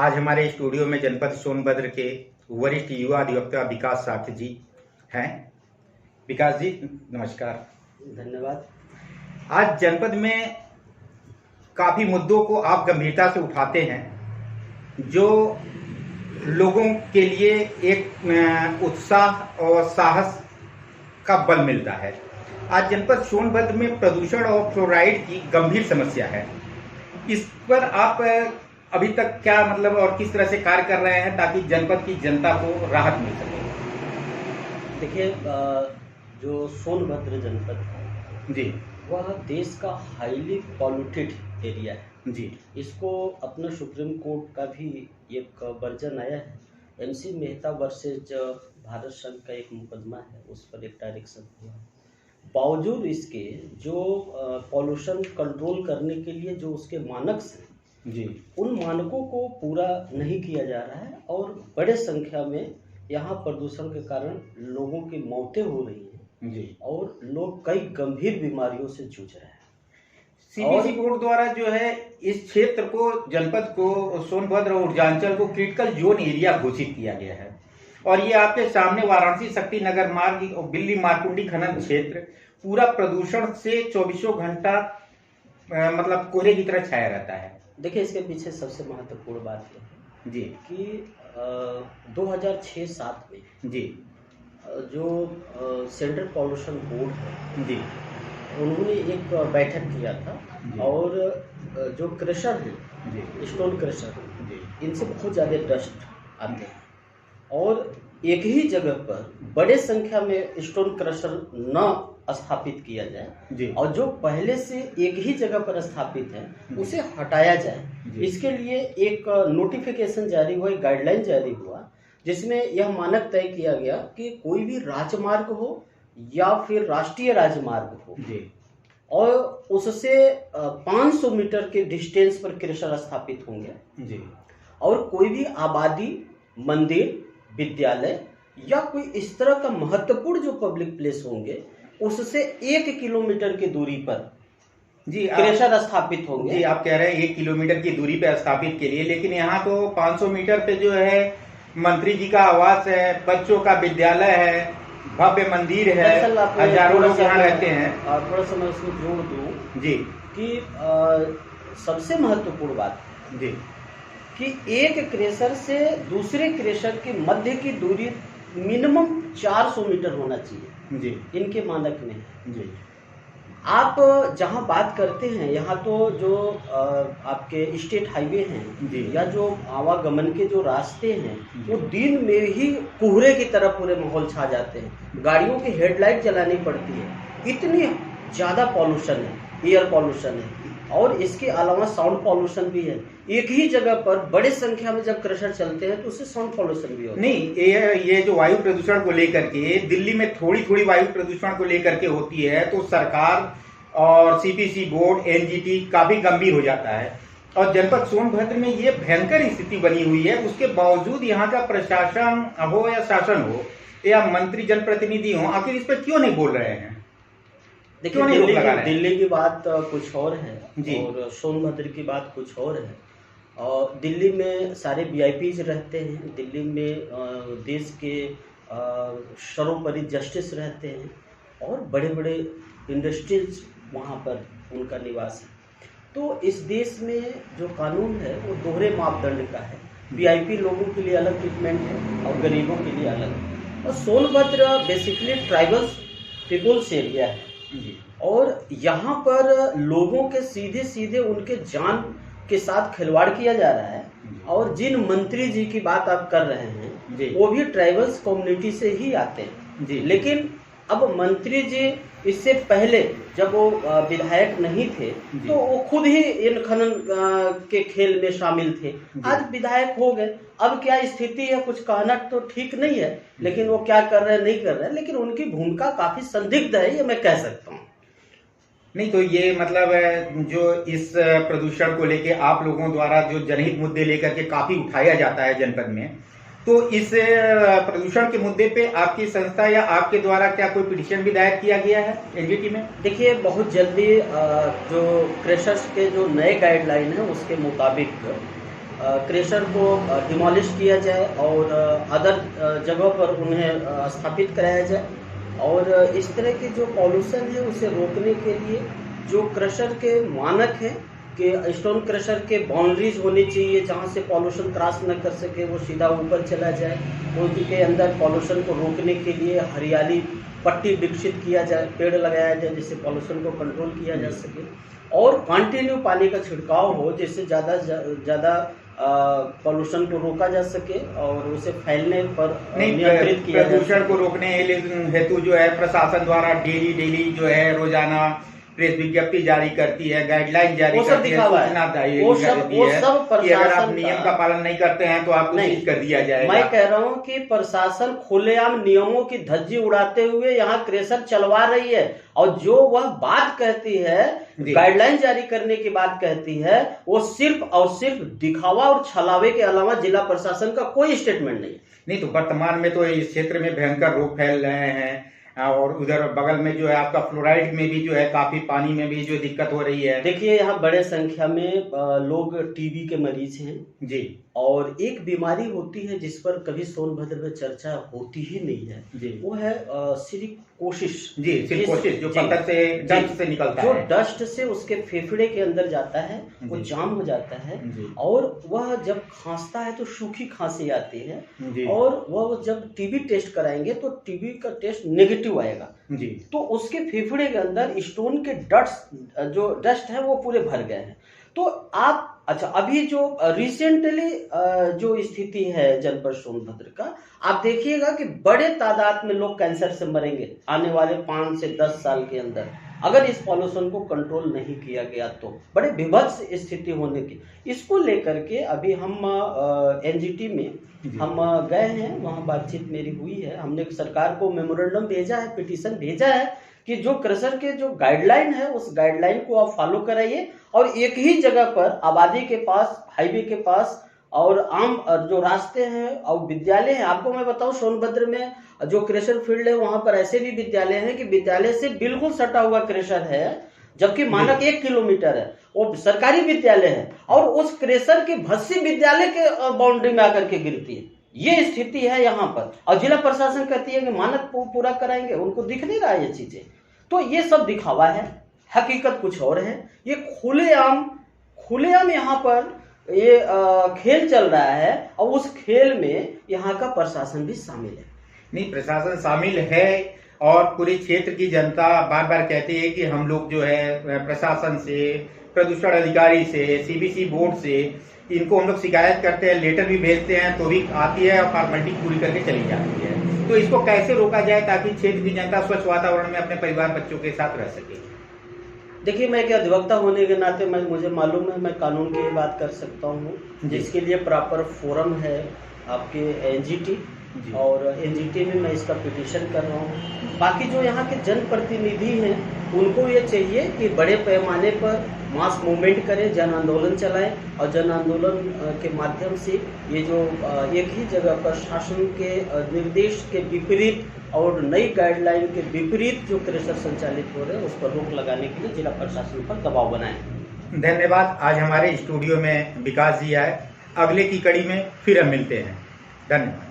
आज हमारे स्टूडियो में जनपद सोनभद्र के वरिष्ठ युवा अधिवक्ता विकास साथी जी हैं। विकास जी नमस्कार। धन्यवाद। आज जनपद में काफी मुद्दों को आप गंभीरता से उठाते हैं जो लोगों के लिए एक उत्साह और साहस का बल मिलता है। आज जनपद सोनभद्र में प्रदूषण और फ्लोराइड की गंभीर समस्या है। इस पर आप अभी तक क्या और किस तरह से कार्य कर रहे हैं ताकि जनपद की जनता को राहत मिल सके? देखिए, जो सोनभद्र जनपद है जी, वह देश का हाईली पॉल्यूटेड एरिया है जी। इसको अपना सुप्रीम कोर्ट का भी एक वर्जन आया है। MC मेहता वर्सेज भारत संघ का एक मुकदमा है, उस पर एक डायरेक्शन हुआ है। बावजूद इसके जो पॉल्यूशन कंट्रोल करने के लिए जो उसके मानक हैं जी, उन मानकों को पूरा नहीं किया जा रहा है और बड़े संख्या में यहाँ प्रदूषण के कारण लोगों की मौतें हो रही हैं जी। और लोग कई गंभीर बीमारियों से जूझ रहे हैं। CPC बोर्ड द्वारा जो है इस क्षेत्र को, जनपद को, सोनभद्र और ऊर्जांचल को क्रिटिकल जोन एरिया घोषित किया गया है और ये आपके सामने वाराणसी शक्ति नगर मार्ग और दिल्ली मारकुंडी खनन क्षेत्र पूरा प्रदूषण से 24 घंटा कोहरे की तरह छाया रहता है। देखिए, इसके पीछे सबसे महत्वपूर्ण बात यह है जी कि 2006-07 में जी जो सेंट्रल पॉल्यूशन बोर्ड है जी, उन्होंने एक बैठक किया था और जो क्रशर है जी, स्टोन क्रशर जी, इनसे बहुत ज़्यादा डस्ट आते हैं और एक ही जगह पर बड़े संख्या में स्टोन क्रशर न स्थापित किया जाए जी, और जो पहले से एक ही जगह पर स्थापित है उसे हटाया जाए। इसके लिए एक नोटिफिकेशन जारी हुआ, एक गाइडलाइन जारी हुआ जिसमें यह मानक तय किया गया कि कोई भी राजमार्ग हो या फिर राष्ट्रीय राजमार्ग हो जी, और उससे 500 मीटर के डिस्टेंस पर क्रशर स्थापित होंगे जी, और कोई भी आबादी, मंदिर, विद्यालय या कोई इस तरह का महत्वपूर्ण जो पब्लिक प्लेस होंगे उससे 1 किलोमीटर की दूरी पर जी क्रशर स्थापित होंगे। जी, आप कह रहे हैं 1 किलोमीटर की दूरी पे स्थापित के लिए, लेकिन यहाँ तो 500 मीटर पे जो है मंत्री जी का आवास है, बच्चों का विद्यालय है, भव्य मंदिर है, हजारों लोग यहाँ रहते हैं। थोड़ा सा मैं उसमें जोड़ दूं जी कि सबसे महत्वपूर्ण बात जी कि एक क्रशर से दूसरे क्रशर की मध्य की दूरी मिनिमम 400 मीटर होना चाहिए, जी, इनके मानक में। जी, आप जहां बात करते हैं यहाँ तो जो आपके स्टेट हाईवे हैं या जो आवागमन के जो रास्ते हैं वो दिन में ही कोहरे की तरह पूरे माहौल छा जाते हैं, गाड़ियों की हेडलाइट जलानी पड़ती है, इतनी ज़्यादा पॉल्यूशन है, एयर पॉल्यूशन है और इसके अलावा साउंड पॉल्यूशन भी है। एक ही जगह पर बड़े संख्या में जब क्रशर चलते हैं तो उससे साउंड पॉल्यूशन भी होता है। नहीं, ये जो वायु प्रदूषण को लेकर के दिल्ली में थोड़ी थोड़ी वायु प्रदूषण को लेकर के होती है तो सरकार और CPC बोर्ड, NGT काफी गंभीर हो जाता है और जनपद सोनभद्र में ये भयंकर स्थिति बनी हुई है। उसके बावजूद यहाँ का प्रशासन हो या शासन हो या मंत्री जनप्रतिनिधि हो, आखिर इस पर क्यों नहीं बोल रहे हैं? देखिए, दिल्ली की बात कुछ और है और सोनभद्र की बात कुछ और है। और दिल्ली में सारे VIPs रहते हैं, दिल्ली में देश के सर्वोपरि जस्टिस रहते हैं और बड़े बड़े इंडस्ट्रीज वहाँ पर उनका निवास है। तो इस देश में जो कानून है वो दोहरे मापदंड का है, VIP लोगों के लिए अलग ट्रीटमेंट है और गरीबों के लिए अलग। और Sonbhadra basically tribals peoples area है और यहाँ पर लोगों के सीधे सीधे उनके जान के साथ खिलवाड़ किया जा रहा है और जिन मंत्री जी की बात आप कर रहे हैं वो भी ट्राइबल्स कम्युनिटी से ही आते हैं। लेकिन अब मंत्री जी इससे पहले जब वो विधायक नहीं थे तो वो खुद ही इन खनन के खेल में शामिल थे, आज विधायक हो गए। अब क्या स्थिति है, कुछ कहना तो ठीक नहीं है, लेकिन वो क्या कर रहे हैं नहीं कर रहे हैं, लेकिन उनकी भूमिका काफी संदिग्ध है, ये मैं कह सकता हूँ। नहीं तो ये जो इस प्रदूषण को लेके आप लोगों द्वारा जो जनहित मुद्दे लेकर के काफी उठाया जाता है जनपद में, तो इस प्रदूषण के मुद्दे पे आपकी संस्था या आपके द्वारा क्या कोई पिटीशन भी दायर किया गया है NGT में? देखिए, बहुत जल्दी जो क्रशर्स के जो नए गाइडलाइन है उसके मुताबिक क्रेशर को डिमोलिश किया जाए और अदर जगह पर उन्हें स्थापित कराया जाए। और इस तरह के जो पॉल्यूशन है उसे रोकने के लिए जो क्रशर के मानक हैं कि स्टोन क्रशर के बाउंड्रीज होनी चाहिए, जहाँ से पॉल्यूशन क्रॉस न कर सके, वो सीधा ऊपर चला जाए। उनके अंदर पॉल्यूशन को रोकने के लिए हरियाली पट्टी विकसित किया जाए, पेड़ लगाया जाए जिससे पॉल्यूशन को कंट्रोल किया जा सके। और कंटिन्यू पानी का छिड़काव हो जिससे ज़्यादा पॉल्यूशन को रोका जा सके और उसे फैलने पर नियंत्रित किया जाए। प्रदूषण को रोकने हेतु जो है प्रशासन द्वारा डेली जो है रोजाना प्रेस विज्ञप्ति जारी करती है, गाइडलाइन जारी करती है, सूचना जारी करती है कि अगर आप नियम का पालन नहीं करते हैं तो आपको सीज कर दिया जाएगा। मैं कह रहा हूं कि प्रशासन खुलेआम नियमों की धज्जी उड़ाते हुए यहाँ क्रेशर चलवा रही है और जो वह बात कहती है, गाइडलाइन जारी करने की बात कहती है, वो सिर्फ और सिर्फ दिखावा और छलावे के अलावा जिला प्रशासन का कोई स्टेटमेंट नहीं। तो वर्तमान में तो इस क्षेत्र में भयंकर रोग फैल रहे हैं और उधर बगल में जो है आपका फ्लोराइड में भी जो है काफी पानी में भी जो दिक्कत हो रही है। देखिए यहाँ बड़े संख्या में लोग टीबी के मरीज हैं जी, और एक बीमारी होती है जिस पर कभी सोनभद्र में चर्चा होती ही नहीं है जी, वो है सिलिकोसिस जी, सिलिकोसिस जो पत्थर से डस्ट से निकलता है, जो डस्ट से उसके फेफड़े के अंदर जाता है, वो जाम हो जाता है और वह जब खांसता है तो सूखी खांसी आती है और वह जब टीबी टेस्ट कराएंगे तो टीबी का टेस्ट नेगेटिव आएगा जी, तो उसके फेफड़े के अंदर स्टोन के डस्ट है वो पूरे भर गए हैं। तो आप अभी जो रिसेंटली जो स्थिति है जनपद सोनभद्र का, आप देखिएगा कि बड़े तादाद में लोग कैंसर से मरेंगे आने वाले 5 से 10 साल के अंदर अगर इस पॉल्यूशन को कंट्रोल नहीं किया गया तो बड़े विभत्स स्थिति होने की। इसको लेकर के अभी हम एनजीटी में हम गए हैं, वहाँ बातचीत मेरी हुई है, हमने सरकार को मेमोरेंडम भेजा है, पिटीशन भेजा है कि जो क्रशर के जो गाइडलाइन है उस गाइडलाइन को आप फॉलो कराइए और एक ही जगह पर आबादी के पास, हाईवे के पास और आम जो रास्ते हैं और विद्यालय हैं। आपको मैं बताऊं सोनभद्र में जो क्रेशर फील्ड है वहां पर ऐसे भी विद्यालय हैं कि विद्यालय से बिल्कुल सटा हुआ क्रेशर है, जबकि मानक 1 किलोमीटर है, वो सरकारी विद्यालय है और उस क्रेशर की भस्सी विद्यालय के बाउंड्री में आकर के गिरती है। ये स्थिति है यहाँ पर और जिला प्रशासन कहती है कि मानक पूरा कराएंगे, उनको दिख नहीं रहा ये चीजें। तो ये सब दिखावा है, हकीकत कुछ और है। ये खुलेआम यहाँ पर ये खेल चल रहा है और उस खेल में यहाँ का प्रशासन भी शामिल है। नहीं, प्रशासन शामिल है और पूरे क्षेत्र की जनता बार बार कहती है कि हम लोग जो है प्रशासन से, प्रदूषण अधिकारी से, सीबीसी बोर्ड से इनको हम लोग शिकायत करते हैं, लेटर भी भेजते हैं तो भी आती है और फॉर्मेलिटी पूरी करके चली जाती है। तो इसको कैसे रोका जाए ताकि क्षेत्र की जनता स्वच्छ वातावरण में अपने परिवार बच्चों के साथ रह सके? देखिए, मैं क्या अधिवक्ता होने के नाते मुझे मालूम है, मैं कानून की बात कर सकता हूँ, जिसके लिए प्रॉपर फोरम है आपके एनजीटी और एनजीटी में मैं इसका पिटीशन कर रहा हूँ। बाकी जो यहाँ के जनप्रतिनिधि हैं उनको ये चाहिए कि बड़े पैमाने पर मास मूवमेंट करें, जन आंदोलन चलाएं और जन आंदोलन के माध्यम से ये जो एक ही जगह पर शासन के निर्देश के विपरीत और नई गाइडलाइन के विपरीत जो क्रेशर संचालित हो रहे हैं उस पर रोक लगाने के लिए जिला प्रशासन पर दबाव बनाएं। धन्यवाद। आज हमारे स्टूडियो में विकास जी आए। अगले की कड़ी में फिर हम मिलते हैं। धन्यवाद।